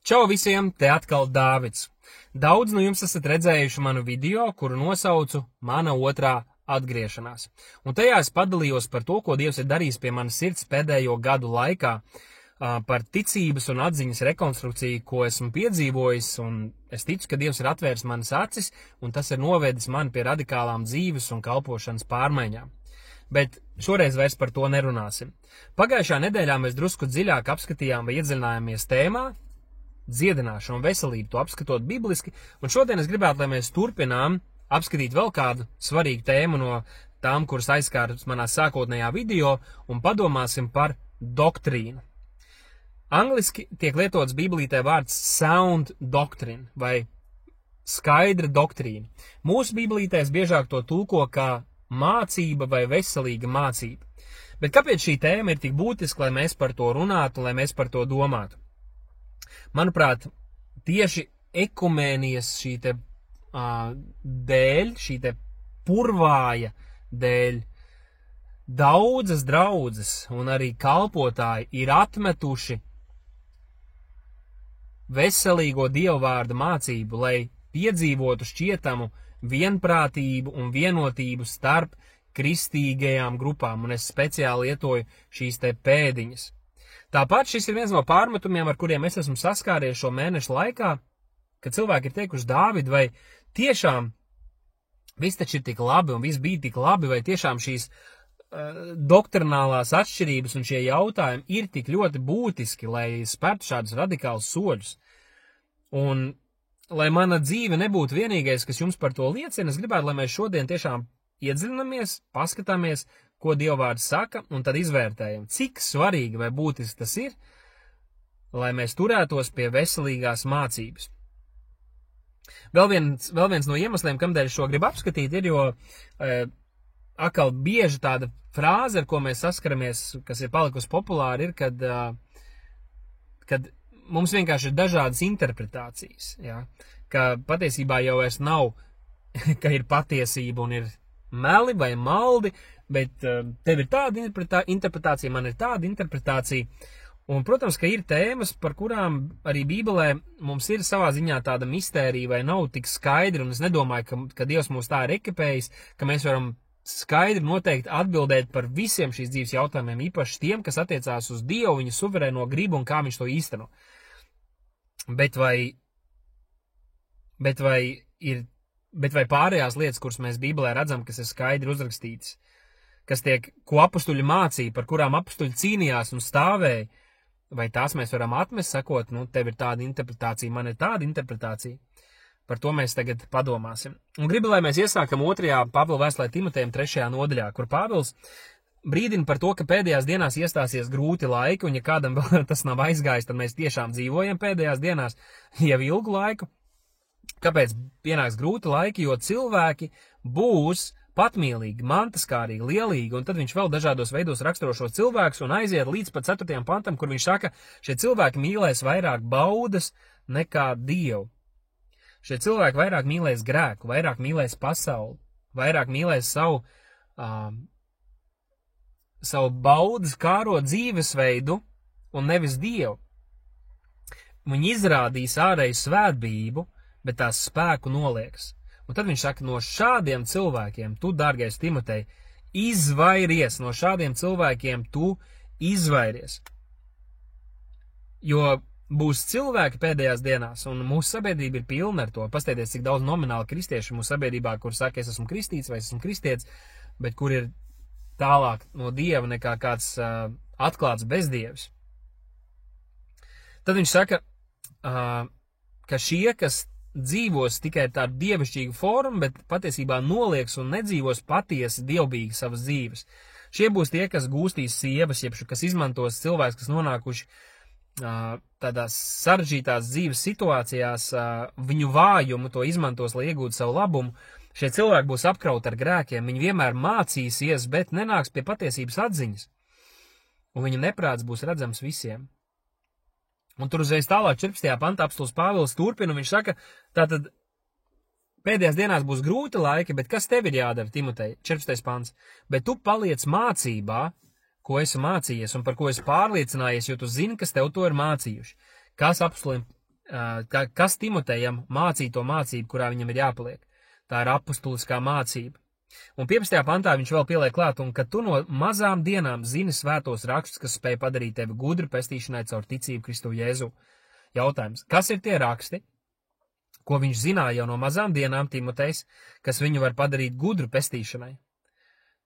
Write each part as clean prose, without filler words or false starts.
Čau visiem, te atkal Dāvids. Daudz no jums esat redzējuši manu video, kuru nosaucu Mana otrā atgriešanās. Un tajā es padalījos par to, ko Dievs ir darījis pie manas sirds pēdējo gadu laikā, par ticības un atziņas rekonstrukciju, ko esmu piedzīvojis, un es ticu, ka Dievs ir atvērs manas acis, un tas ir novedis mani pie radikālām dzīves un kalpošanas pārmaiņām. Bet šoreiz vairs par to nerunāsim. Pagājušā nedēļā mēs drusku dziļāk apskatījām vai iedziļinājāmies tēmā, dziedināšanu un veselību, to apskatot bibliski, un šodien es gribētu, lai mēs turpinām apskatīt vēl kādu svarīgu tēmu no tām, kuras aizskāras manā sākotnējā video, un padomāsim par doktrīnu. Angliski tiek lietots Bībelītē vārds sound doctrine, vai skaidra doktrīna. Mūsu Bībelītēs biežāk to tulko kā mācība vai veselīga mācība. Bet kāpēc šī tēma ir tik būtiska, lai mēs par to runātu, lai mēs par to domātu? Manuprāt, tieši ekumēnijas šī te dēļ, šī te purvāja dēļ, daudzas draudzes un arī kalpotāji ir atmetuši veselīgo dievvvārda mācību, lai piedzīvotu šķietamu vienprātību un vienotību starp kristīgajām grupām, un es speciāli lietoju šīs te pēdiņas. Tāpat šis ir viens no pārmetumiem, ar kuriem es esmu saskāries šo mēnešu laikā, kad cilvēki ir teikuši, Dāvid, vai tiešām viss taču ir tik labi un viss bija tik labi, vai tiešām šīs doktrinālās atšķirības un šie jautājumi ir tik ļoti būtiski, lai spērtu šādus radikālus soļus. Un, lai mana dzīve nebūtu vienīgais, kas jums par to liecina, es gribētu, lai mēs šodien tiešām iedziļinamies, paskatāmies, ko Dievvvārds saka, un tad izvērtējam, cik svarīgi vai būtiski tas ir, lai mēs turētos pie veselīgās mācības. Vēl viens no iemesliem, kamdēļ šo gribu apskatīt, ir, jo atkal bieži tāda frāze, ar ko mēs saskaramies, kas ir palikusi populāra, ir, kad mums vienkārši ir dažādas interpretācijas, ja? Ka patiesībā jau vairs nav, ka ir patiesība un ir meli vai maldi, bet tev ir tāda interpretācija, man ir tāda interpretācija. Un, protams, ka ir tēmas, par kurām arī Bībelē mums ir savā ziņā tāda mistērija vai nav tik skaidri, un es nedomāju, ka Dievs mūs tā ir ekipējis, ka mēs varam skaidri noteikti atbildēt par visiem šīs dzīves jautājumiem, īpaši tiem, kas attiecās uz Dievu, viņa suverēno gribu un kā viņš to īsteno. Bet vai pārējās lietas, kuras mēs Bībelē redzam, kas ir skaidri uzrakstītas, ko apustuļi mācīja, par kurām apustuļi cīnījās un stāvēja, vai tās mēs varam atmest, sakot, tev ir tāda interpretācija, man ir tāda interpretācija. Par to mēs tagad padomāsim. Un gribu, lai mēs iesākam 2. Pāvila vēstulē Timotejam 3. nodaļā, kur Pāvils brīdina par to, ka pēdējās dienās iestāsies grūti laiki, un ja kādam vēl tas nav aizgājis, tad mēs tiešām dzīvojam pēdējās dienās jau ilgu laiku. Kāpēc pienāks grūti laiki? Jo cilvēki būs patmīlīgi, mantaskārīgi, lielīgi, un tad viņš vēl dažādos veidos raksturo šos cilvēkus un aiziet līdz pat 4. pantam, kur viņš saka, šie cilvēki mīlēs vairāk baudas nekā Dievu. Šie cilvēki vairāk mīlēs grēku, vairāk mīlēs pasauli, vairāk mīlēs savu baudas kāro dzīvesveidu un nevis Dievu. Viņi izrādīs ārēju svētbību, bet tās spēku noliekas. Un tad viņš saka, no šādiem cilvēkiem tu, dārgais Timotej, izvairies, no šādiem cilvēkiem tu izvairies. Jo būs cilvēki pēdējās dienās, un mūsu sabiedrība ir pilna ar to. Paskatieties, cik daudz nomināli kristieši mūsu sabiedrībā, kur saka, es esmu kristīts vai es esmu kristietis, bet kur ir tālāk no Dieva nekā kāds atklāts bezdievs. Tad viņš saka, ka šie, kas dzīvos tikai tādu dievišķīgu formu, bet patiesībā nolieks un nedzīvos patiesi dievbīgi savas dzīves. Šie būs tie, kas gūstīs sievas, jeb kas izmantos cilvēks, kas nonākuši tādās sarežģītās dzīves situācijās, viņu vājumu to izmantos, lai iegūtu savu labumu. Šie cilvēki būs apkrauti ar grēkiem, viņi vienmēr mācīsies, bet nenāks pie patiesības atziņas. Un viņa neprāts būs redzams visiem. Un tur uzreiz tālāk 14. pantā apustulis Pāvils turpina, un viņš saka, tātad pēdējās dienās būs grūti laiki, bet kas tev ir jādara, Timotej? 14. pants. Bet tu paliec mācībā, ko esi mācījies un par ko esi pārliecinājies, jo tu zini, kas tev to ir mācījuši. Kas apustulim kas Timotejam mācīja to mācību, kurā viņam ir jāpaliek. Tā ir apustuliskā mācība. Un 15. pantā viņš vēl pieliek klāt, un ka tu no mazām dienām zini svētos rakstus, kas spēj padarīt tevi gudru pestīšanai caur ticību Kristu Jēzu. Jautājums, kas ir tie raksti, ko viņš zināja jau no mazām dienām Timotejs, kas viņu var padarīt gudru pestīšanai?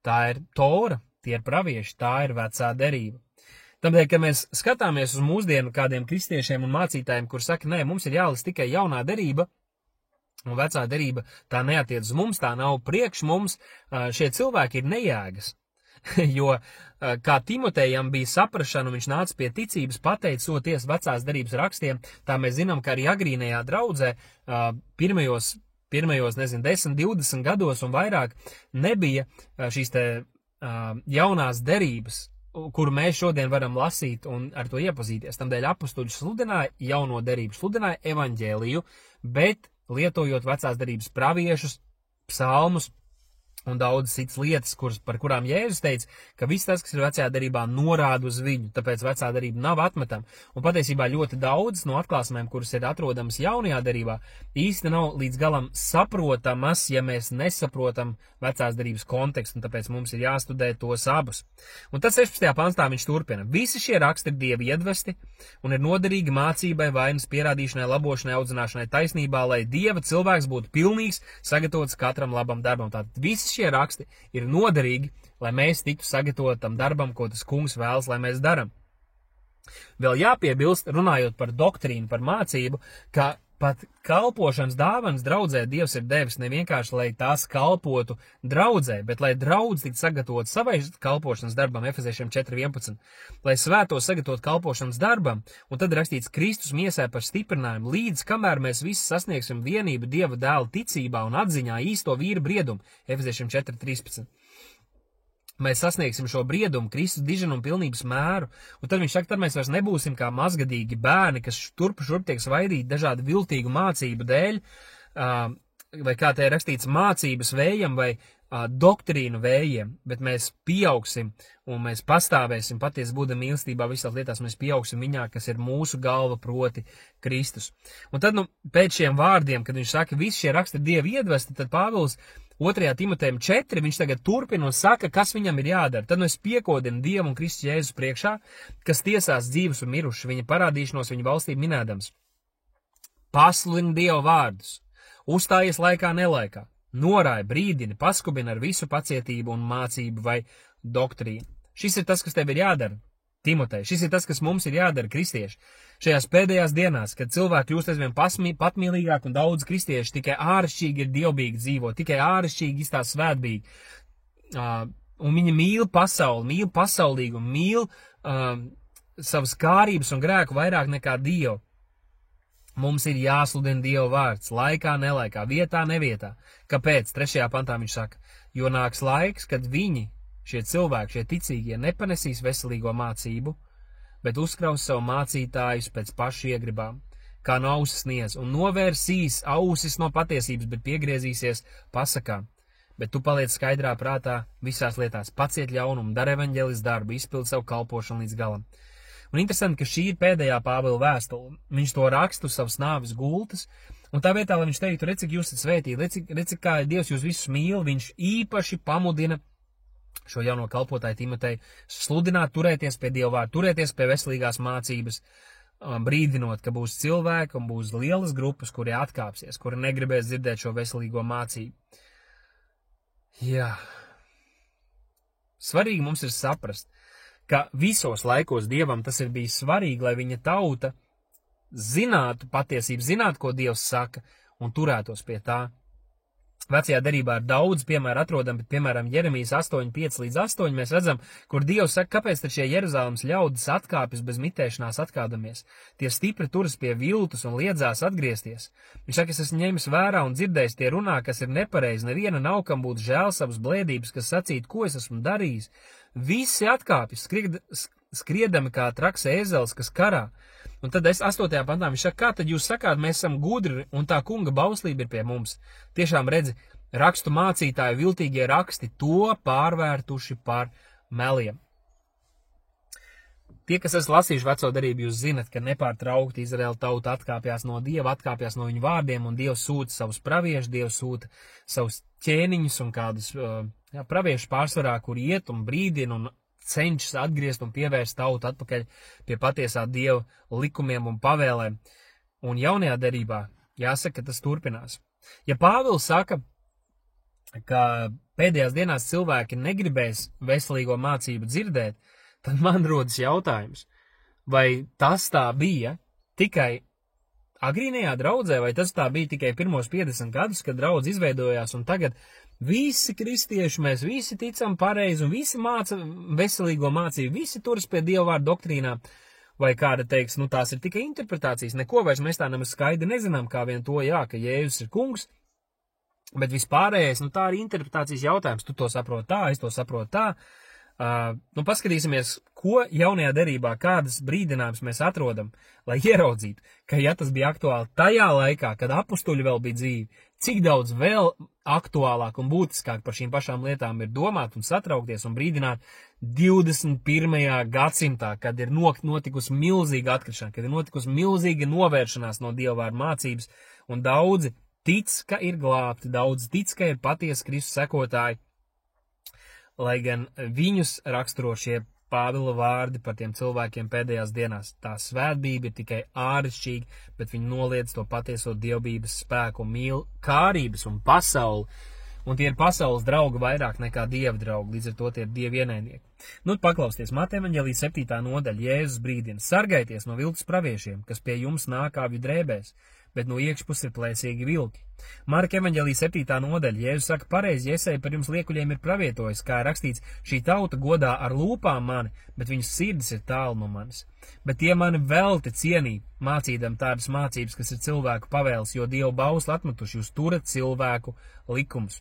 Tā ir Tora, tie ir pravieši, tā ir vecā derība. Tādēļ, kad mēs skatāmies uz mūsdienu kādiem kristiešiem un mācītājiem, kur saka, nē, mums ir jālas tikai jaunā derība, un vecā derība tā neatiec uz mums, tā nav priekš mums, šie cilvēki ir nejēgas. Jo, kā Timotejam bija saprašana, viņš nāca pie ticības pateicoties vecās derības rakstiem, tā mēs zinām, ka arī agrīnajā draudzē pirmajos 10, 20 gados un vairāk nebija šīs te jaunās derības, kuru mēs šodien varam lasīt un ar to iepazīties. Tādēļ apustuļi sludināja jauno derību, sludināja evaņģēliju, bet lietojot vecās derības praviešus, psalmus un daudzas citas lietas, par kurām Jēzus teica, ka viss tas, kas ir vecajā derībā, norāda uz viņu, tāpēc vecā derība nav atmetama. Un patiesībā ļoti daudz no atklāsmēm, kuras ir atrodamas jaunajā derībā, īsti nav līdz galam saprotamas, ja mēs nesaprotam vecās derības kontekstu, un tāpēc mums ir jāstudē tos abus. Un tad 16. pantā viņš turpina. Visi šie raksti ir Dieva iedvesti un ir noderīgi mācībai, vainas pierādīšanai, labošanai, audzināšanai taisnībā, lai Dieva cilvēks būtu pilnīgs, sagatavots katram labam darbam. Tātad visi šie raksti ir noderīgi, lai mēs tiktu sagatavotam darbam, ko tas kungs vēlas, lai mēs daram. Vēl jāpiebilst, runājot par doktrīnu, par mācību, ka pat kalpošanas dāvanas draudzē Dievs ir devis ne vienkārši, lai tās kalpotu draudzē, bet lai draudz tiktu sagatavot savai kalpošanas darbam, Efeziešiem 4.11, lai svētos sagatavot kalpošanas darbam, un tad rakstīts Kristus miesē par stiprinājumu, līdz kamēr mēs visi sasniegsim vienību Dieva dēla ticībā un atziņā īsto vīra briedumu, Efeziešiem 4.13. Mēs sasniegsim šo briedumu, Kristus diženumu pilnības mēru, un tad viņš saka, tad mēs vairs nebūsim kā mazgadīgi bērni, kas šurp tiek svaidīti dažādu viltīgu mācību dēļ, vai kā te ir rakstīts mācības vējam vai doktrīnu vējiem, bet mēs pieaugsim un mēs pastāvēsim patiesi būdami mīlestībā visās lietās, mēs pieaugsim viņā, kas ir mūsu galva, proti Kristus. Un tad, pēc šiem vārdiem, kad viņš saka, visi šie raksti ir Dieva iedvesti, tad Pāvils 2. Timotejam 4, viņš tagad turpina un saka, kas viņam ir jādara. Tad es piekodinu Dievu un Kristus Jēzus priekšā, kas tiesās dzīvus un mirušus, viņa parādīšanos, viņa valstību minēdams. Pasludini Dieva vārdus, uzstājies laikā nelaikā, norāja, brīdini, paskubina ar visu pacietību un mācību vai doktrīnu. Šis ir tas, kas tev ir jādara, Timotej. Šis ir tas, kas mums ir jādara, kristieši. Šajās pēdējās dienās, kad cilvēki kļūst aizvien patmīlīgāk un daudz kristieši tikai āršķirīgi ir dievbīgi dzīvo, tikai āršķirīgi izstās svētbīgi. Un viņi mīl pasauli, mīl pasaulīgu, mīl savas kārības un grēku vairāk nekā Dievu. Mums ir jāsludina Dieva vārds, laikā, nelaikā, vietā, nevietā. Kāpēc? 3. pantā viņš saka, jo nāks laiks, kad viņi, šie cilvēki, šie ticīgie, nepanesīs veselīgo mācību, bet uzkraus savu mācītājus pēc pašu iegribām, kā no ausis niez, un novērsīs ausis no patiesības, bet piegriezīsies pasakām. Bet tu paliec skaidrā prātā visās lietās, paciet ļaunumu, dara evaņģēlis darbu, izpild savu kalpošanu līdz galam. Un interesanti, ka šī ir pēdējā Pāvila vēstule. Viņš to raksta uz savas nāves gultas, un tā vietā, lai viņš teiktu, redz, cik jūs esat svētīti, redz, kā Dievs jūs visus mīl, viņš īpaši pamudina šo jauno kalpotāju Timoteju sludināt, turēties pie Dieva vārda, turēties pie veselīgās mācības, brīdinot, ka būs cilvēki un būs lielas grupas, kuri atkāpsies, kuri negribēs dzirdēt šo veselīgo mācību. Jā. Svarīgi mums ir saprast, ka visos laikos Dievam tas ir bijis svarīgi, lai viņa tauta zinātu patiesību, zinātu, ko Dievs saka, un turētos pie tā. Vecajā derībā ir daudz piemēru atrodam, bet, piemēram, Jeremijas 8.5-8 mēs redzam, kur Dievs saka, kāpēc tad šie Jeruzalemes ļaudis atkāpjas bez mitēšanās atkādamies. Tie stipri turas pie viltus un liedzās atgriezties. Viņš saka, es esmu ņēmis vērā un dzirdējis, tie runā, kas ir nepareizi, neviena nav, kam būtu žēl savas blēdības, kas sacītu, ko es esmu darījis. Visi atkāpjas, skriedami kā traks ēzelis, kas karā. Un tad 8. pantā viņš saka, kā tad jūs sakāt, mēs esam gudri un tā kunga bauslība ir pie mums. Tiešām redzi, rakstu mācītāji, viltīgie raksti to pārvērtuši par meliem. tie, kas esat lasījuši veco darību, jūs zinat, ka nepārtraukti Izraēla tauta atkāpjās no Dieva, atkāpjās no viņu vārdiem, un Dievs sūta savus praviešus, Dievs sūta savus ķēniņus un kādus praviešus pārsvarā, kur iet un brīdina un cenšas atgriezt un pievērst tautu atpakaļ pie patiesā Dieva likumiem un pavēlēm. Un jaunajā derībā jāsaka, ka tas turpinās. Ja Pāvils saka, ka pēdējās dienās cilvēki negribēs veselīgo mācību dzirdēt, tad man rodas jautājums, vai tas tā bija tikai agrīnajā draudzē, vai tas tā bija tikai pirmos 50 gadus, kad draudz izveidojās, un tagad visi kristieši, mēs visi ticam pareizi, un visi māca veselīgo mācību, visi turas pie Dieva vārda doktrīnā, vai kāda teiks, tās ir tikai interpretācijas, neko vairs mēs tā nemaz skaidri nezinām, kā vien to, ka Jēzus ir kungs, bet vispārējais, tā ir interpretācijas jautājums, tu to saproti tā, es to saprotu tā. Paskatīsimies, ko jaunajā derībā, kādas brīdinājumus mēs atrodam, lai ieraudzītu, ka ja tas bija aktuāli tajā laikā, kad apustuļi vēl bija dzīvi, cik daudz vēl aktuālāk un būtiskāk par šīm pašām lietām ir domāt un satraukties un brīdināt 21. gadsimtā, kad ir notikusi milzīga atkrišana, kad ir notikusi milzīga novēršanās no Dieva vārda mācības, un daudzi tic, ka ir glābti, daudzi tic, ka ir patiesi Kristus sekotāji, lai gan viņus raksturo šie Pāvila vārdi par tiem cilvēkiem pēdējās dienās. Tā svētbība ir tikai āršķirīga, bet viņi noliedz to patieso dievbības spēku, mīl kārības un pasauli, un tie ir pasaules draugi vairāk nekā Dieva draugi, līdz ar to tie ir Dieva ienaidnieki. Paklausties, Mateja evaņģēlija 7. nodaļa, Jēzus brīdina: sargaities no viltus praviešiem, kas pie jums nāk avju drēbēs, bet no iekšpuses ir plēsīgi vilki. Marka evaņģēlija 7. nodaļa, Jēzus saka: pareizi Jesaja par jums liekuļiem ir pravietojis, kā ir rakstīts, šī tauta godā ar lūpām mani, bet viņas sirdis ir tālu no manis. Bet tie mani velti cienīt, mācīdam tādas mācības, kas ir cilvēku pavēles, jo Dievu bausli atmetuši, jūs turat cilvēku likumus.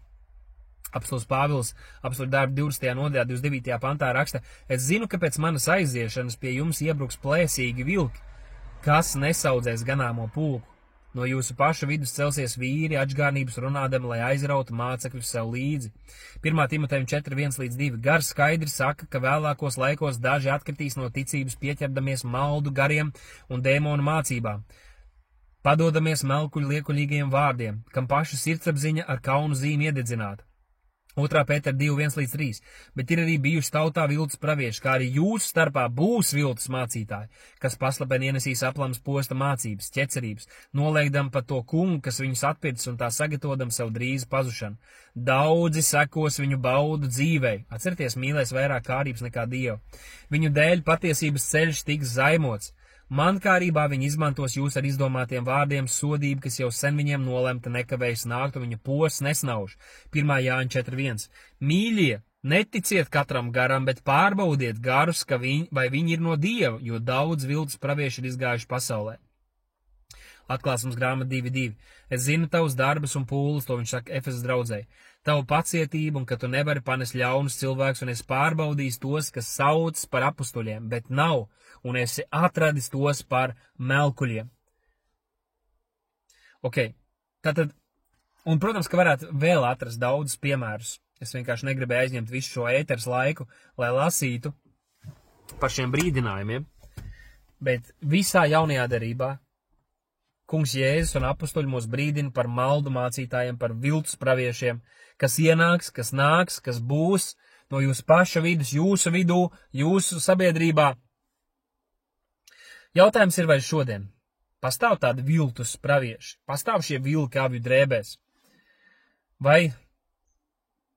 Apostols Pāvils, apostoļu darbu 20. nodaļā, 29. pantā raksta: es zinu, ka pēc manas aiziešanas pie jums iebruks plēsīgi vilki, kas nesaudzēs ganāmo pulku. No jūsu paša vidus celsies vīri, atžgārnības runādami, lai aizrautu mācekļus sev līdzi. 1. Timotejam 4:1-2 Gars skaidri saka, ka vēlākos laikos daži atkritīs no ticības, pieķerdamies maldu gariem un dēmonu mācībām, padodamies melkuļu liekuļīgiem vārdiem, kam paša sirdsapziņa ar kaunu zīmi iededzināta. 2. Pētera 2:1-3 Bet ir arī bijuši tautā viltus pravieši, kā arī jūsu starpā būs viltus mācītāji, kas paslapeni ienesīs aplams posta mācības, ķecerības, noliekdam pat to kungu, kas viņus atpircis un tā sagatavojam savu drīzu pazušanu. Daudzi sekos viņu baudu dzīvei, atcerieties, mīlēs vairāk kārības nekā Dievu. Viņu dēļ patiesības ceļš tiks zaimots. Mankārībā viņi izmantos jūs ar izdomātiem vārdiem, sodību, kas jau sen viņiem nolemta nekavējas nākt, un viņu posts nesnauž. 1. Jāņa 4:1 Mīļie, neticiet katram garam, bet pārbaudiet garus, vai viņi ir no Dieva, jo daudz viltus pravieši ir izgājuši pasaulē. Atklāsums grāmata 2:2 Es zinu tavus darbus un pūles, to viņš saka Efesas draudzei, tavu pacietību, un ka tu nevari panest ļaunus cilvēkus, un es pārbaudīšu tos, kas sauc par apustuļiem, bet nav, un esi atradis tos par melkuļiem. Tātad, un, protams, ka varētu vēl atrast daudzus piemērus. Es vienkārši negribēju aizņemt visu šo ēteres laiku, lai lasītu par šiem brīdinājumiem, bet visā jaunajā derībā Kungs Jēzus un apustuļi mūs brīdina par maldu mācītājiem, par viltus praviešiem, kas ienāks, kas nāks, kas būs no jūsu paša vidus, jūsu vidū, jūsu sabiedrībā. Jautājums ir, vai šodien pastāv tādi viltus pravieši, pastāv šie vilki avju drēbēs, vai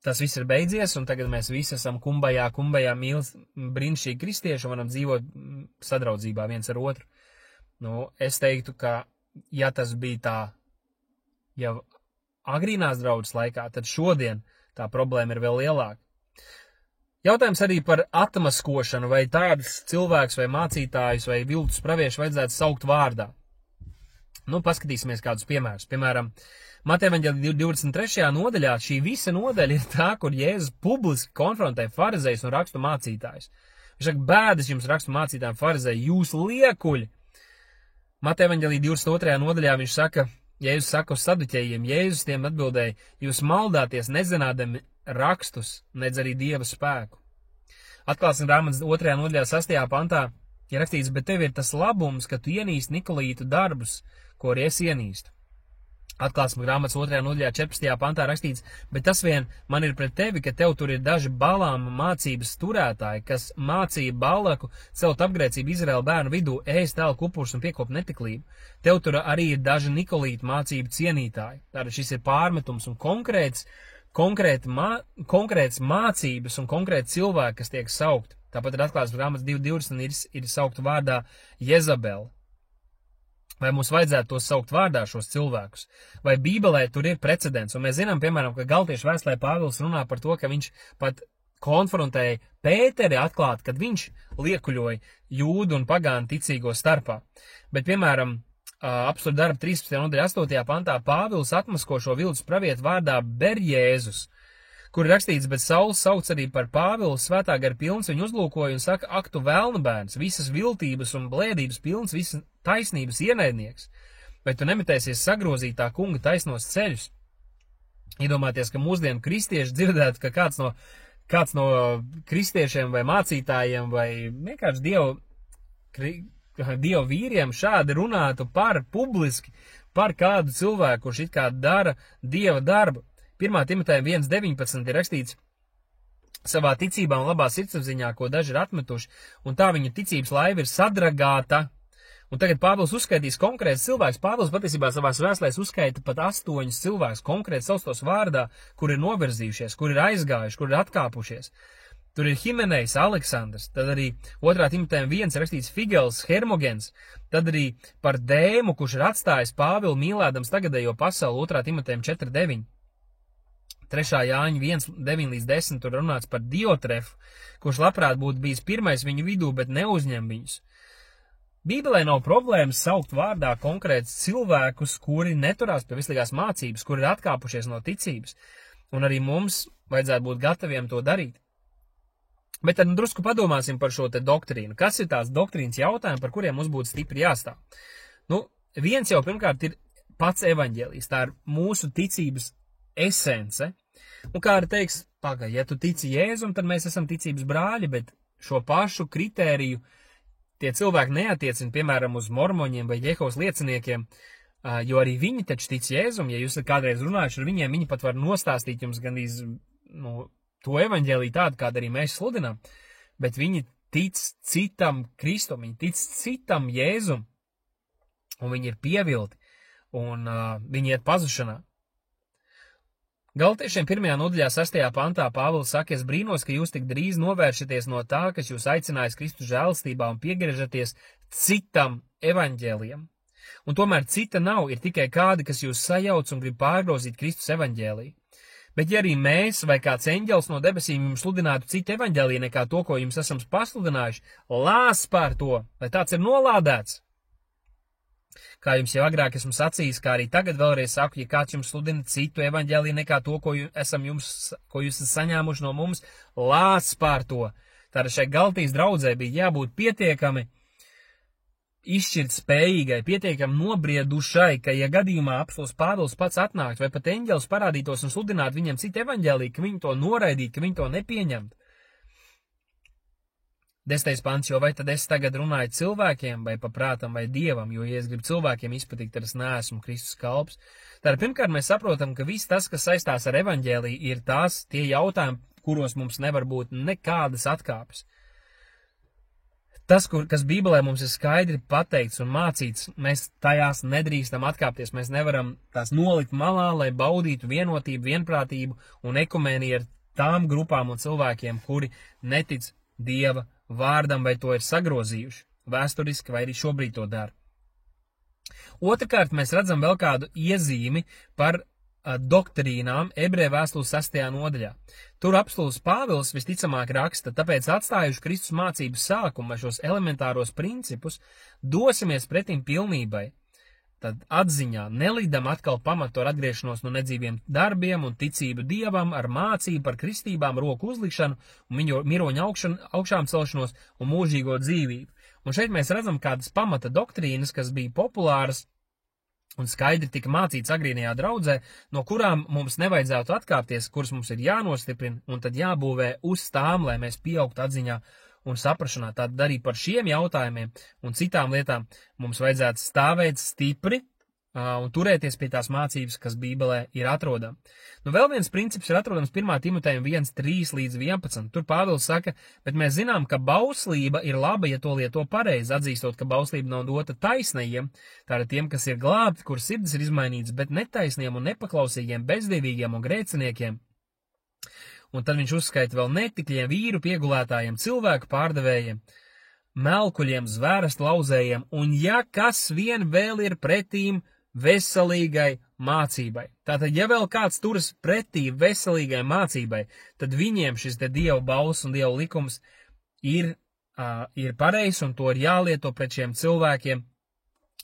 tas viss ir beidzies, un tagad mēs visi esam kumbajā brīnišķīgi kristieši un varam dzīvot sadraudzībā viens ar otru. Es teiktu, ka ja tas bija tā jau agrīnās draudzes laikā, tad šodien tā problēma ir vēl lielāka. Jautājums arī par atmaskošanu, vai tādus cilvēkus vai mācītājus vai viltus praviešu vajadzētu saukt vārdā. Paskatīsimies kādus piemērus. Piemēram, Mateja evaņģēlija 23. nodaļā šī visa nodaļa ir tā, kur Jēzus publiski konfrontē farizejus un rakstu mācītājus. Viņš saka, bēdas jums rakstu mācītājiem farizeji, jūs liekuļi. Mateja evaņģēlija 22. nodaļā viņš saka, Jēzus saka uz saduķējiem, Jēzus tiem atbildēja, jūs maldāties nezinādami rakstus, nedz arī Dieva spēku. Atklāsim grāmatas 2. nodaļā 6. pantā, Ir rakstīts, bet tev ir tas labums, ka tu ienīsti Nikolītu darbus, ko arī es ienīstu. Atklāsmes grāmatas 2. nodaļā 14. pantā rakstīts, bet tas vien man ir pret tevi, ka tev tur ir daži Balāma mācības turētāji, kas mācīja Balaku celt apgrēcību Izraēla bērnu vidū, ēst tēlu upurus un piekop netiklību. Tev tur arī ir daži Nikolītu mācību cienītāji. Tātad šis ir pārmetums un konkrēts mācības un konkrēti cilvēki, kas tiek saukti. Tāpat ir atklāsmes grāmatas 2.20 ir saukta vārdā Jezabela. Vai mums vajadzētu tos saukt vārdā šos cilvēkus? Vai Bībelē tur ir precedents? Un mēs zinām, piemēram, ka Galtiešu vēstulē Pāvils runā par to, ka viņš pat konfrontēja Pēteri atklāt, kad viņš liekuļoja jūdu un pagānu ticīgo starpā. Bet, piemēram, apstuļu darba 13. nodaļa 8. pantā Pāvils atmasko šo viltus pravietu vārdā Berjēzus, kur rakstīts, bet Sauls sauc arī par Pāvilu, svētā gara pilns, viņu uzlūkoja un saka, ak, tu velna bērns, visas viltības un blēdības pilns, visas taisnības ienaidnieks, vai tu nemetēsies sagrozīt tā kunga taisnos ceļus? Iedomāties, ka mūsdienu kristieši dzirdētu, ka kāds no kristiešiem vai mācītājiem vai vienkārši dievu vīriem šādi runātu publiski par kādu cilvēku, kurš it kā dara dieva darbu. 1. Timoteja 1.19 ir rakstīts savā ticībā un labā sirdsapziņā, ko daži ir atmetuši, un tā viņa ticības laiva ir sadragāta. Un tagad Pāvils uzskaitīs konkrēts cilvēks. Pāvils patiesībā savās vēstulēs uzskaita pat 8 cilvēkus konkrēti saustos vārdā, kur ir novirzījušies, kur ir aizgājuši, kur ir atkāpušies. Tur ir Himenejs, Aleksandrs, tad arī 2. Timotejam 1 rakstīts Figels, Hermogens, tad arī par Dēmu, kurš ir atstājis Pāvilu mīlēdams tagadējo pasauli 2. Timotejam 4.9. 3. Jāņa 1.9-10 tur runāts par Diotrefu, kurš labprāt būtu bijis pirmais viņu vidū, bet neuzņem viņus. Bībelē nav problēmas saukt vārdā konkrētus cilvēkus, kuri neturās pie veselīgās mācības, kuri ir atkāpušies no ticības, un arī mums vajadzētu būt gataviem to darīt. Bet tad drusku padomāsim par šo te doktrīnu. Kas ir tās doktrīnas jautājumi, par kuriem mums būtu stipri jāstāv? Viens jau pirmkārt ir pats evaņģēlijs, tā ir mūsu ticības esence. Un kā arī teiks, ja tu tici Jēzum, tad mēs esam ticības brāļi, bet šo pašu kritēriju tie cilvēki neatiecina, piemēram, uz mormoņiem vai Jehovas lieciniekiem, jo arī viņi taču tic Jēzum. Ja jūs esat kādreiz runājuši ar viņiem, viņi pat var nostāstīt jums gandrīz to evaņģēliju tādu, kādu arī mēs sludinām, bet viņi tic citam Kristum, viņi tic citam Jēzum, un viņi ir pievilti, un viņi iet pazušanā. Galtiešiem 1. nodaļā 6. pantā Pāvils saka, es brīnos, ka jūs tik drīz novēršaties no tā, kas jūs aicinājis Kristus žēlastībā un piegriežaties citam evaņģēlijam. Un tomēr cita nav, ir tikai kādi, kas jūs sajauc un grib pārgrozīt Kristus evaņģēliju. Bet ja arī mēs vai kāds eņģelis no debesīm jums sludinātu citu evaņģēliju nekā to, ko jums esam pasludinājuši, lās pār to, vai tāds ir nolādēts. Kā jums jau agrāk esmu sacījis, kā arī tagad vēlreiz saku, ja kāds jums sludina citu evaņģēliju nekā to, ko jūs esat saņēmuši no mums, lāc pār to. Tātad šai Galtijas draudzē bija jābūt pietiekami izšķirt spējīgai, pietiekami nobriedušai, ka, ja gadījumā apstulis Pāvils pats atnākt, vai pat eņģelis parādītos un sludinātu viņam citu evaņģēliju, ka viņi to noraidītu, ka viņi to nepieņemtu. 10. pants, jo vai tad es tagad runāju cilvēkiem, vai pa prātam, vai dievam, jo, ja es gribu cilvēkiem izpatikt, tad es neesmu Kristus kalps. Tātad pirmkārt mēs saprotam, ka viss tas, kas saistās ar evaņģēliju, ir tie jautājumi, kuros mums nevar būt nekādas atkāpes. Tas, kas Bībelē mums ir skaidri pateikts un mācīts, mēs tajās nedrīkstam atkāpties, mēs nevaram tās nolikt malā, lai baudītu vienotību, vienprātību un ekumēniju ar tām grupām un cilvēkiem, kuri netic Dieva vārdam vai to ir sagrozījuši, vēsturiski vai arī šobrīd to dara. Otrakārt, mēs redzam vēl kādu iezīmi par doktrīnām Ebreju vēstules 6. nodaļā. Tur apstulis Pāvils visticamāk raksta, tāpēc atstājuši Kristus mācības sākumu vai šos elementāros principus, dosimies pretim pilnībai, tad atziņā nelidam atkal pamatu ar atgriešanos no nedzīviem darbiem un ticību Dievam ar mācību par kristībām, roku uzlikšanu un miroņu augšām celšanos un mūžīgo dzīvību. Un šeit mēs redzam kādas pamata doktrīnas, kas bija populāras un skaidri tika mācīts agrīnajā draudzē, no kurām mums nevajadzētu atkāpties, kuras mums ir jānostiprina un tad jābūvē uz tām, lai mēs pieaugtu atziņā un saprašanā. Tātad arī par šiem jautājumiem un citām lietām mums vajadzētu stāvēt stipri un turēties pie tās mācības, kas Bībelē ir atrodama. Nu, vēl viens princips ir atrodams 1. Timotejam 1:3-11. Tur Pāvils saka, bet mēs zinām, ka bauslība ir laba, ja to lieto pareizi, atzīstot, ka bauslība nav dota taisnajiem, tātad tiem, kas ir glābti, kur sirds ir izmainīts, bet netaisniem un nepaklausīgiem, bezdevīgiem un grēciniekiem. Un tad viņš uzskaita vēl netikļiem, vīru piegulētājiem, cilvēku pārdevējiem, melkuļiem, zvērestu lauzējiem, un ja kas vien vēl ir pretīm veselīgai mācībai. Tātad, ja vēl kāds turas pretī veselīgai mācībai, tad viņiem šis te Dieva bauls un Dieva likums ir pareizs, un to ir jālieto pret šiem cilvēkiem,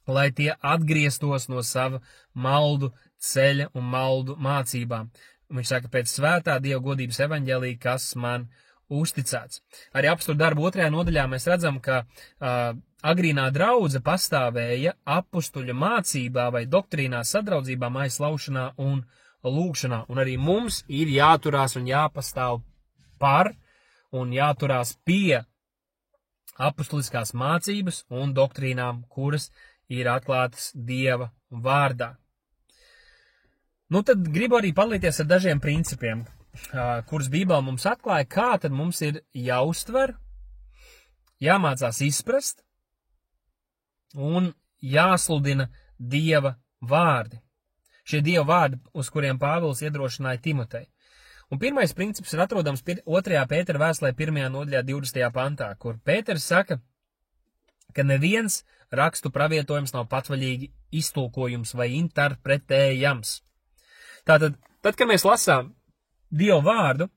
lai tie atgrieztos no sava maldu ceļa un maldu mācībām. Viņš saka, pēc svētā Dieva godības evaņģēlī, kas man uzticēts. Arī apostulu darbu 2. nodaļā mēs redzam, ka agrīnā draudze pastāvēja apustuļa mācībā vai doktrīnā sadraudzībā, aizslaušanā un lūgšanā. Un arī mums ir jāturās un jāpastāv par un jāturās pie apustuliskās mācības un doktrīnām, kuras ir atklātas Dieva vārdā. Nu, tad gribu arī padalīties ar dažiem principiem, kurus Bībele mums atklāja, kā tad mums ir jāuztver, jāmācās izprast un jāsludina Dieva vārdi. Šie Dieva vārdi, uz kuriem Pāvils iedrošināja Timoteju. Un pirmais princips ir atrodams 2. Pētera vēstulē 1. nodaļā 20. pantā, kur Pēters saka, ka neviens rakstu pravietojums nav patvaļīgi iztulkojums vai interpretējams. Tātad, tad, kad mēs lasām Dieva vārdu,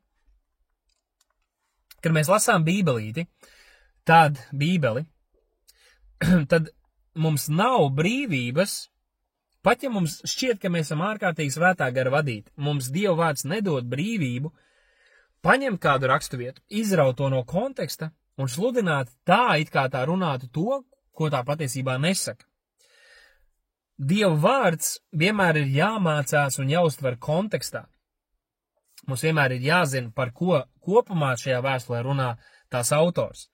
kad mēs lasām Bībelīti, tad mums nav brīvības, pat ja mums šķiet, ka mēs esam ārkārtīgi svētā gara vadīti, mums Dieva vārds nedod brīvību paņemt kādu raksturvietu, izraut to no konteksta un sludināt tā, it kā tā runātu to, ko tā patiesībā nesaka. Dieva vārds vienmēr ir jāmācās un jāuztver kontekstā. Mums vienmēr ir jāzina, par ko kopumā šajā vēstulē runā tās autors.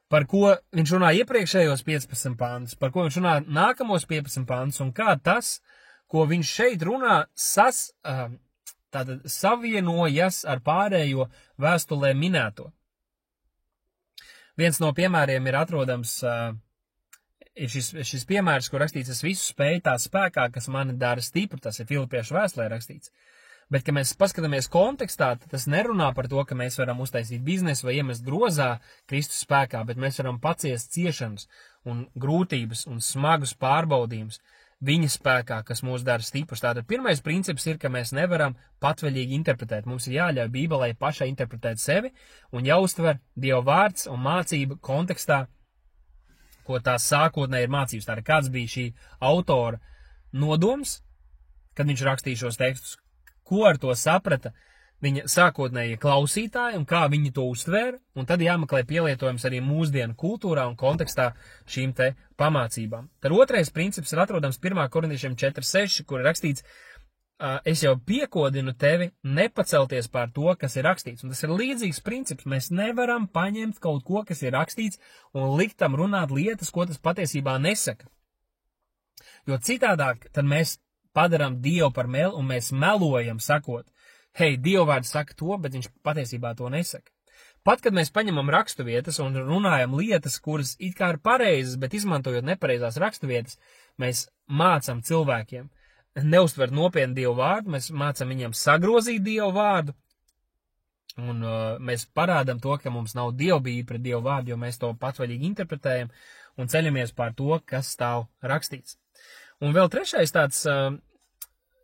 Par ko viņš runā iepriekšējos 15 pantus, par ko viņš runā nākamos 15 pantus, un kā tas, ko viņš šeit runā, savienojas ar pārējo vēstulē minēto. Viens no piemēriem ir atrodams, ir šis piemērs, kur rakstīts, es visu spēju tā spēkā, kas mani dara stipru, tas ir Filipiešu vēstulē rakstīts. Bet, kad mēs paskatāmies kontekstā, tad tas nerunā par to, ka mēs varam uztaisīt biznesu vai iemest grozā Kristus spēkā, bet mēs varam paciest ciešanas un grūtības un smagus pārbaudījumus viņa spēkā, kas mūs dara stiprus. Tātad pirmais princips ir, ka mēs nevaram patvaļīgi interpretēt. Mums ir jāļauj Bībelei pašai interpretēt sevi un jāuztver Dieva vārds un mācība kontekstā, ko tās sākotnēji ir mācības. Tātad kāds bija šī autora nodoms, kad viņš rakstīja šos tekstus, ko ar to saprata viņa sākotnējie klausītāji un kā viņi to uztvēra, un tad jāmeklē pielietojums arī mūsdienu kultūrā un kontekstā šīm te pamācībām. Tad otrais princips ir atrodams 1. Korintiešiem 4:6, kur ir rakstīts, es jau piekodinu tevi nepacelties pār to, kas ir rakstīts. Un tas ir līdzīgs princips. Mēs nevaram paņemt kaut ko, kas ir rakstīts, un likt tam runāt lietas, ko tas patiesībā nesaka. Jo citādāk tad mēs padarām Dievu par meli, un mēs melojam, sakot, hei, Dieva vārds saka to, bet viņš patiesībā to nesaka. Pat, kad mēs paņemam raksturvietas un runājam lietas, kuras it kā ir pareizas, bet izmantojot nepareizās raksturvietas, mēs mācam cilvēkiem neuztvert nopietni Dievu vārdu, mēs mācam viņiem sagrozīt Dievu vārdu, un mēs parādam to, ka mums nav dievbijība pret Dievu vārdu, jo mēs to patvaļīgi interpretējam un ceļamies pār to, kas stāv rakstīts. Un vēl trešais tāds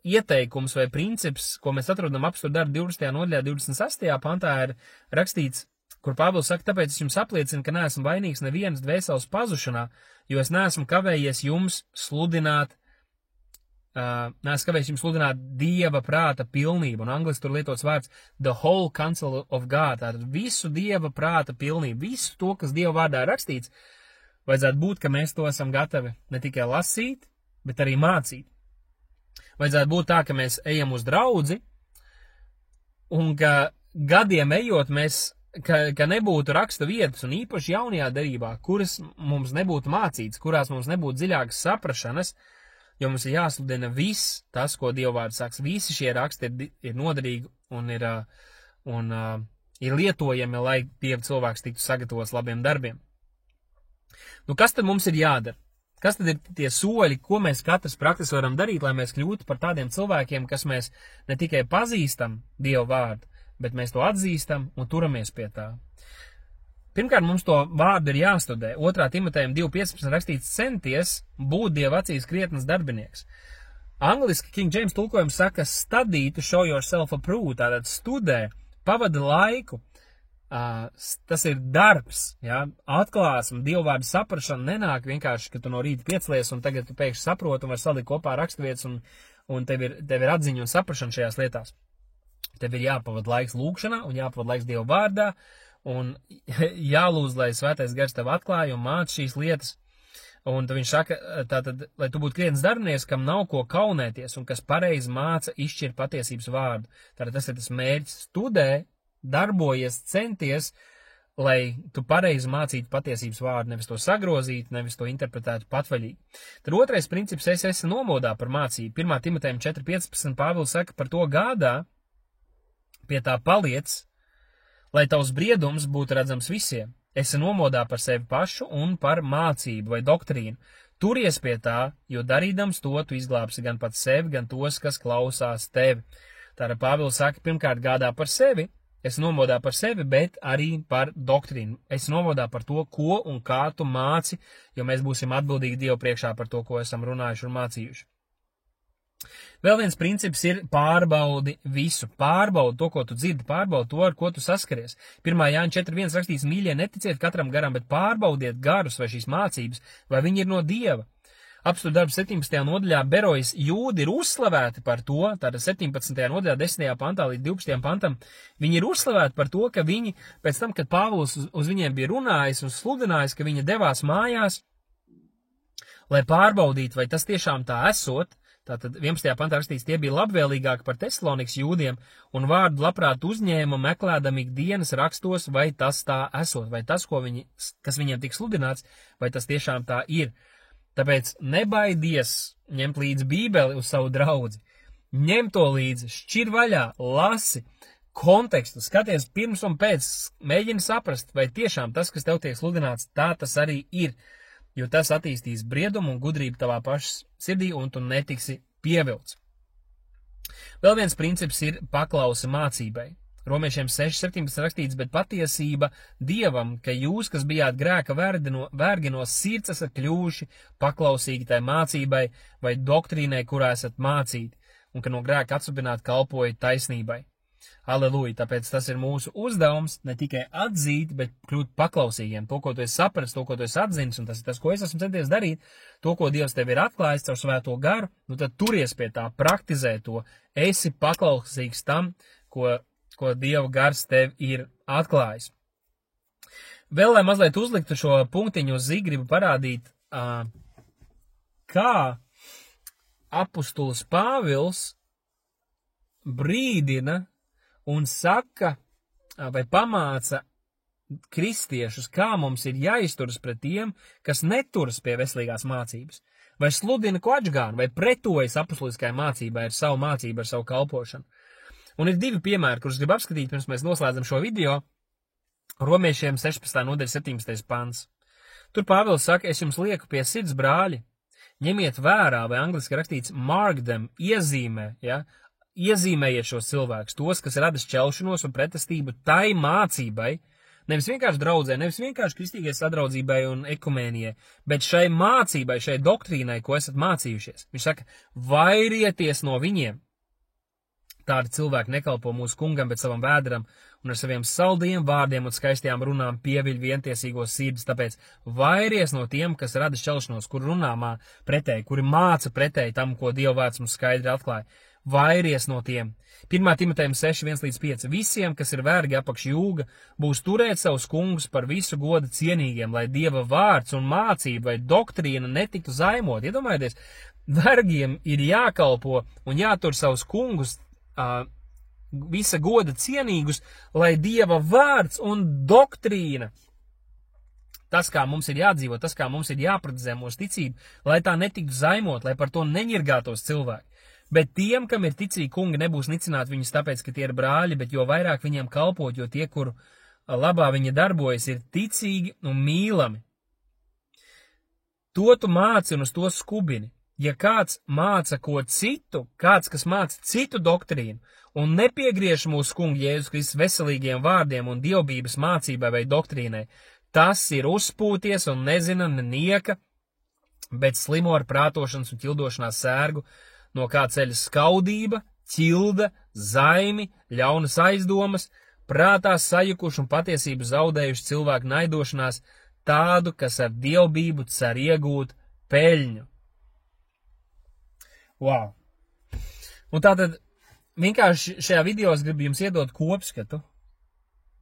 ieteikums vai princips, ko mēs atrodam apostulu darbu 20. nodaļā 26. pantā, ir rakstīts, kur Pāvils saka, tāpēc es jums apliecinu, ka neesmu vainīgs nevienas dvēseles pazušanā, jo es neesmu kavējies jums sludināt Dieva prāta pilnību, un angliski tur lietots vārds the whole counsel of God, tātad visu Dieva prāta pilnību, visu to, kas Dieva vārdā rakstīts, vajadzētu būt, ka mēs to esam gatavi ne tikai lasīt, bet arī mācīt. Vajadzētu būt tā, ka mēs ejam uz draudzi, un ka gadiem ejot mēs ka nebūtu raksta vietas, un īpaši jaunajā derībā, kuras mums nebūtu mācīts, kurās mums nebūtu dziļākas saprašanas, jo mums ir jāsludina viss tas, ko Dievvvārds saka. Visi šie raksti ir noderīgi un ir lietojami, lai Dieva cilvēks tiktu sagatavots labiem darbiem. Nu, kas tad mums ir jādara? Kas tad ir tie soļi, ko mēs katrs praktiski varam darīt, lai mēs kļūtu par tādiem cilvēkiem, kas mēs ne tikai pazīstam Dieva vārdu, bet mēs to atzīstam un turamies pie tā? Pirmkārt, mums to vārdu ir jāstudē. 2. Timotejam 2.15 rakstīts: centies būt Dieva acīs krietns darbinieks. Angliski King James tulkojums saka study to show yourself approved, tātad studē, pavada laiku. Tas ir darbs, ja? Atklāsme, Dieva vārda saprašana nenāk vienkārši, ka tu no rīta piecelies un tagad tu pēkšņi saproti un var salikt kopā raksturvietas un tev ir atziņa un saprašana šajās lietās. Tev ir jāpavada laiks lūkšanā un jāpavada laiks Dieva vārdā un jālūdz, lai Svētais Gars tev atklāja un māca šīs lietas. Un tad viņš saka, tātad, lai tu būtu krietns darbinieks, kam nav ko kaunēties un kas pareizi māca izšķirt patiesības vārdu. Tātad tas ir tas mērķis: studē, darbojies, centies, lai tu pareizi mācītu patiesības vārdu, nevis to sagrozītu, nevis to interpretētu patvaļīgi. Tad otrais princips: es esmu nomodā par mācību. 1. Timotejam 4.15 Pāvils saka: par to gādā, pie tā paliec, lai tavs briedums būtu redzams visiem. Esi nomodā par sevi pašu un par mācību vai doktrīnu. Turies pie tā, jo darīdams to, tu izglābsi gan pats sevi, gan tos, kas klausās tevi. Tātad Pāvils saka, pirmkārt gādā par sevi, es nomodā par sevi, bet arī par doktrīnu. Es nomodā par to, ko un kā tu māci, jo mēs būsim atbildīgi Dievu priekšā par to, ko esam runājuši un mācījuši. Vēl viens princips ir pārbaudi visu. Pārbaudi to, ko tu dzirdi, pārbaudi to, ar ko tu saskaries. 1. Jāņa 4.1 rakstīts: mīļie, neticiet katram garam, bet pārbaudiet garus vai šīs mācības, vai viņi ir no Dieva. Apostļu darbs 17. nodaļā Berojas jūdi ir uzslavēti par to, tātad 17. nodaļā 10. pantā līdz 12. pantam, viņi ir uzslavēti par to, ka viņi, pēc tam, kad Pāvils uz viņiem bija runājis un sludinājis, ka viņi devās mājās, lai pārbaudītu, vai tas tiešām tā esot. Tātad 11. pantā rakstīts: tie bija labvēlīgāki par Tesalonikas jūdiem un vārdu labprāt uzņēma, meklēdami ikdienas rakstos, vai tas tā esot, vai tas, kas viņiem tik sludināts, vai tas tiešām tā ir. Tāpēc nebaidies ņemt līdzi Bībeli uz savu draudzi. Ņem to līdzi, šķir vaļā, lasi kontekstu, skaties pirms un pēc, mēģini saprast, vai tiešām tas, kas tev tiek sludināts, tā tas arī ir. Jo tas attīstīs briedumu un gudrību tavā pašas sirdī, un tu netiksi pievilts. Vēl viens princips ir paklausi mācībai. Romiešiem 6.17 rakstīts: bet patiesība Dievam, ka jūs, kas bijāt grēka vergi no sirds, esat kļuvuši paklausīgi tai mācībai vai doktrīnai, kurā esat mācīti, un ka no grēka atsubināt kalpojat taisnībai. Aleluja, tāpēc tas ir mūsu uzdevums ne tikai atzīt, bet kļūt paklausīgiem. To, ko tu esi sapratis, to, ko tu esi atzinis, un tas ir tas, ko es esmu centies darīt, to, ko Dievs tev ir atklājis caur Svēto garu, nu tad turies pie tā, praktizē to, esi paklausīgs tam, ko Dieva gars tev ir atklājis. Vēl, lai mazliet uzliktu šo punktiņu uz zīk, gribu parādīt, kā apustulis Pāvils brīdina un saka vai pamāca kristiešus, kā mums ir jāizturas pret tiem, kas neturas pie veselīgās mācības, vai sludina ko atžgānu, vai pretojas apustuliskajai mācībai ar savu mācību, ar savu kalpošanu. Un ir 2 piemēri, kurus gribu apskatīt, pirms mēs noslēdzam šo video. Romiešiem 16. nodaļa 17. pants. Tur Pāvils saka: es jums lieku pie sirds, brāļi, ņemiet vērā, vai angliski rakstīts mark them, iezīmē, ja? Iezīmējiet šos cilvēkus, tos, kas rada šķelšanos un pretestību tai mācībai, nevis vienkārši draudzē, nevis vienkārši kristīgai sadraudzībai un ekumēnijai, bet šai mācībai, šai doktrīnai, ko esat mācījušies. Viņš saka: vairieties no viņiem. Tādi cilvēki nekalpo mūsu kungam, bet savam vēderam, un ar saviem saldiem vārdiem un skaistajām runām pieviļ vientiesīgos sirdis, tāpēc vairies no tiem, kas rada šķelšanos, kur runā pretēji, kuri māca pretēji tam, ko Dieva vārds mums skaidri atklāja. Vairies no tiem. 1. Timotejam 6.1-5. Visiem, kas ir vergi apakš jūga, būs turēt savus kungus par visu godu cienīgiem, lai Dieva vārds un mācība vai doktrīna netiktu zaimot. Iedomājieties, vergiem ir jākalpo un jātur savus kungus visa goda cienīgus, lai Dieva vārds un doktrīna, tas, kā mums ir jādzīvo, tas, kā mums ir jāpraktizē mūsu ticība, lai tā netiktu zaimot, lai par to neņirgātos cilvēki. Bet tiem, kam ir ticīgi kungi, nebūs nicināt viņus tāpēc, ka tie ir brāļi, bet jo vairāk viņiem kalpot, jo tie, kuru labā viņi darbojas, ir ticīgi un mīlami. To tu māci un uz to skubini. Ja kāds māca ko citu, kāds, kas māca citu doktrīnu, un nepiegriež mūsu kungu Jēzus Kristus veselīgiem vārdiem un dievbības mācībai vai doktrīnai, tas ir uzpūties un nezina nieka, bet slimo ar prātošanas un ķildošanās sērgu, no kā ceļas skaudība, ķilda, zaimi, ļaunas aizdomas, prātā sajukuši un patiesību zaudējuši cilvēku naidošanās, tādu, kas ar dievbību cer iegūt peļņu. Wow! Un tātad vienkārši šajā video es gribu jums iedot kopskatu,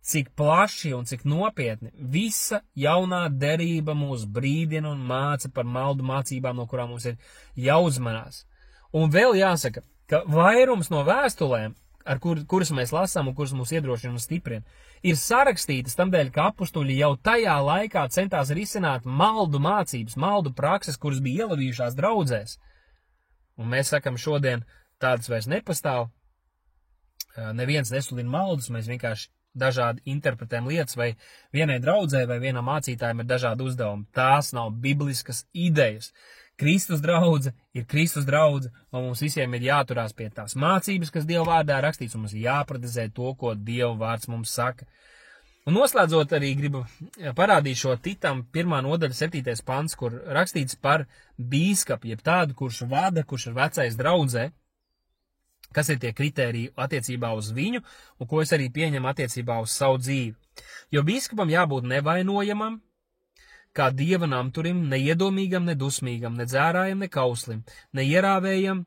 cik plaši un cik nopietni visa jaunā derība mūs brīdina un māca par maldu mācībām, no kurām mums ir jāuzmanās. Un vēl jāsaka, ka vairums no vēstulēm, kuras mēs lasām un kuras mūs iedrošina un stiprina, ir sarakstītas tamdēļ, ka apustuļi jau tajā laikā centās risināt maldu mācības, maldu prakses, kuras bija ielavījušās draudzēs. Un mēs sakam, šodien tādas vairs nepastāv, neviens nesludina maldus, mēs vienkārši dažādi interpretējam lietas, vai vienai draudzē vai vienam mācītājiem ir dažādi uzdevumi. Tās nav bibliskas idejas. Kristus draudze ir Kristus draudze, un mums visiem ir jāturās pie tās mācības, kas Dieva vārdā rakstīts, un mums ir jāpraktizē to, ko Dieva vārds mums saka. Un noslēdzot arī gribu parādīt šo Titam 1. nodaļa 7. pants, kur rakstīts par bīskapu, jeb tādu, kurš vada, kurš ir vecais draudzē, kas ir tie kritēriji attiecībā uz viņu, un ko es arī pieņemu attiecībā uz savu dzīvi. Jo bīskapam jābūt nevainojamam, kā Dieva namturim, neiedomīgam, nedusmīgam, nedzērājam, nekauslim, neierāvējam,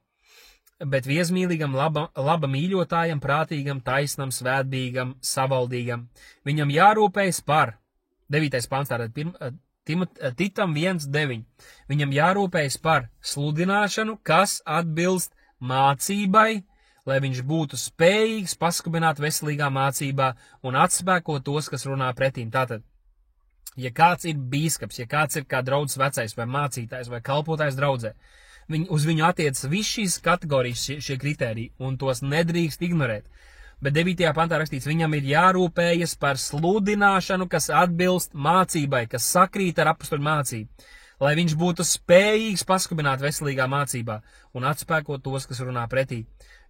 bet viesmīlīgam, laba mīļotājam, prātīgam, taisnam, svētbīgam, savaldīgam. Viņam jārūpējas par, 9. pants, tātad Titam 1.9. Viņam jārūpējas par sludināšanu, kas atbilst mācībai, lai viņš būtu spējīgs paskubināt veselīgā mācībā un atspēkot tos, kas runā pretīm. Tātad, ja kāds ir bīskaps, ja kāds ir kā draudzes vecais vai mācītājs vai kalpotājs draudzē, uz viņu attiecas viss šīs kategorijas, šie kritēriji, un tos nedrīkst ignorēt. Bet 9. pantā rakstīts, viņam ir jārūpējas par sludināšanu, kas atbilst mācībai, kas sakrīt ar apustuļu mācību, lai viņš būtu spējīgs paskubināt veselīgā mācībā un atspēkot tos, kas runā pretī.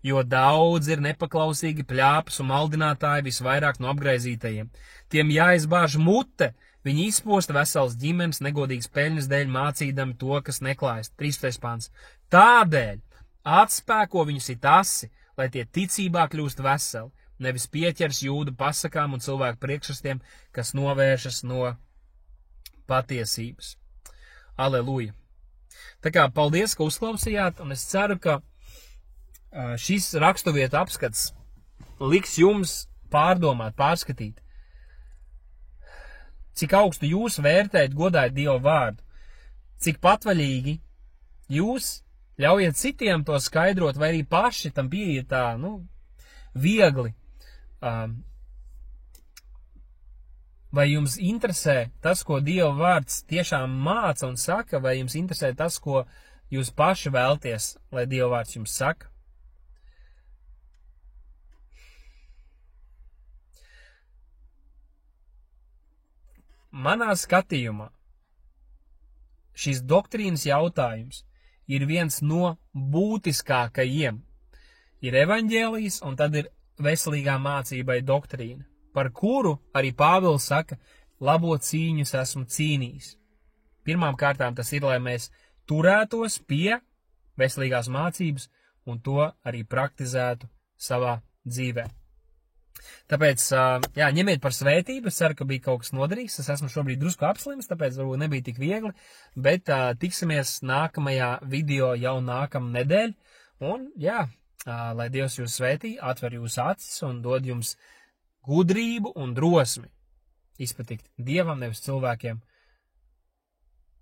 Jo daudz ir nepaklausīgi pļāpas un maldinātāji visvairāk no apgraizītajiem. Tiem jāizbāž mute, viņi izposta veselas ģimenes negodīgas peļņas dēļ mācīdami to, kas neklājas. 13. pants. Tādēļ atspēko viņus it asi, lai tie ticībā kļūst veseli, nevis pieķers jūdu pasakām un cilvēku priekšrastiem, kas novēršas no patiesības. Aleluja! Tā kā paldies, ka uzklausījāt, un es ceru, ka šis raksturvietu apskats liks jums pārdomāt, pārskatīt, cik augstu jūs vērtējat, godājat Dieva vārdu, cik patvaļīgi jūs ļaujiet citiem to skaidrot, vai arī paši tam pieiet tā, viegli. Vai jums interesē tas, ko Dieva vārds tiešām māca un saka, vai jums interesē tas, ko jūs paši vēlties, lai Dieva vārds jums saka? Manā skatījumā šis doktrīnas jautājums ir viens no būtiskākajiem. Ir evaņģēlijs un tad ir veselīgā mācībai doktrīna, par kuru arī Pāvils saka, labo cīņus esmu cīnījis. Pirmām kārtām tas ir, lai mēs turētos pie veselīgās mācības un to arī praktizētu savā dzīvē. Tāpēc, ņemiet par svētību, es ceru, ka bija kaut kas noderīgs, es esmu šobrīd drusku apslims, tāpēc varbūt nebija tik viegli, bet tiksimies nākamajā video jau nākamā nedēļa, un lai Dievs jūs svētī, atver jūsu acis un dod jums gudrību un drosmi izpatikt Dievam, nevis cilvēkiem,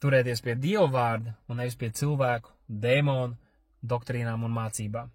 turēties pie Dieva vārda un nevis pie cilvēku, dēmonu, doktrīnām un mācībām.